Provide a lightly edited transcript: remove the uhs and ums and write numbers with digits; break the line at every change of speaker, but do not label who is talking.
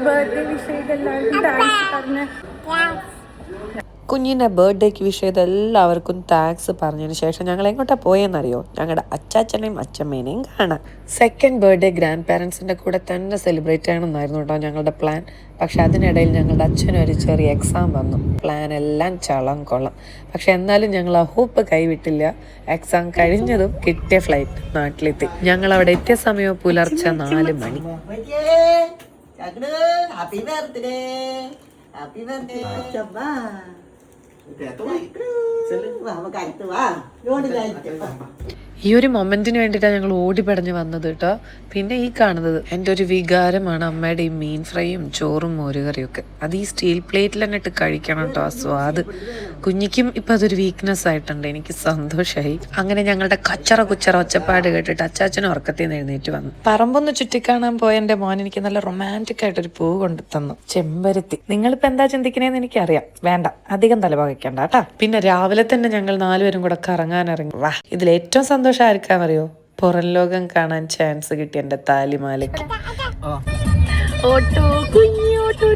Birthday wish ചെയ്ത് എല്ലാവർക്കും thanks പറഞ്ഞ്.
കുഞ്ഞിൻ്റെ ബർത്ത്ഡേക്ക് വിഷ് ചെയ്ത് എല്ലാവർക്കും താങ്ക്സ് പറഞ്ഞതിന് ശേഷം ഞങ്ങൾ എങ്ങോട്ടാണ് പോയെന്നറിയോ? ഞങ്ങളുടെ അച്ചാച്ചനെയും അച്ചമ്മേനെയും കാണാം. സെക്കൻഡ് ബർത്ത്ഡേ ഗ്രാൻഡ് പാരൻസിൻ്റെ കൂടെ തന്നെ സെലിബ്രേറ്റ് ചെയ്യണമെന്നായിരുന്നു കേട്ടോ ഞങ്ങളുടെ പ്ലാൻ. പക്ഷെ അതിനിടയിൽ ഞങ്ങളുടെ അച്ഛനൊരു ചെറിയ എക്സാം വന്നു. പ്ലാൻ എല്ലാം ചളം കൊള്ളാം. പക്ഷെ എന്നാലും ഞങ്ങൾ ആ ഹോപ്പ് കൈവിട്ടില്ല. എക്സാം കഴിഞ്ഞതും കിട്ടിയ ഫ്ലൈറ്റ് നാട്ടിലെത്തി. ഞങ്ങൾ അവിടെ എത്തിയ സമയം പുലർച്ചെ 4 മണി. ഈ ഒരു മൊമെന്റിന് വേണ്ടിയിട്ടാണ് ഞങ്ങൾ ഓടിപ്പടഞ്ഞ് വന്നത് കേട്ടോ. പിന്നെ ഈ കാണുന്നത് എൻ്റെ ഒരു വികാരമാണ്. അമ്മയുടെ ഈ മീൻ ഫ്രൈയും ചോറും മോരുകറിയൊക്കെ അത് ഈ സ്റ്റീൽ പ്ലേറ്റിൽ തന്നെ ഇട്ട് കഴിക്കണം കേട്ടോ. ആ സ്വാദ് കുഞ്ഞിക്കും ഇപ്പം അതൊരു വീക്ക്നെസ് ആയിട്ടുണ്ട്. എനിക്ക് സന്തോഷമായി. അങ്ങനെ ഞങ്ങളുടെ കുച്ചറ ഒച്ചപ്പാട് കേട്ടിട്ട് അച്ചാച്ചനും ഉറക്കത്തിൽ നിന്ന് എഴുന്നേറ്റ് വന്നു. പറമ്പൊന്ന് ചുറ്റിക്കാണാൻ പോയ എൻ്റെ മോൻ എനിക്ക് നല്ല റൊമാൻറ്റിക് ആയിട്ടൊരു പൂ കൊണ്ടു തന്നു, ചെമ്പരത്തി. നിങ്ങളിപ്പോൾ എന്താ ചിന്തിക്കണേന്ന് എനിക്കറിയാം. വേണ്ട, അധികം തലപകയ്ക്കണ്ട കേട്ടാ. പിന്നെ രാവിലെ തന്നെ ഞങ്ങൾ 4 പേരും കൂടെ കറങ്ങാൻ ഇറങ്ങി. വാ, ഇതിൽ ഏറ്റവും സന്തോഷം ആർക്കാന്നറിയോ? പുറം ലോകം കാണാൻ ചാൻസ് കിട്ടിയ എൻ്റെ താലിമാലയ്ക്ക്. ഓട്ടോ കുഞ്ഞി ഓട്ടോ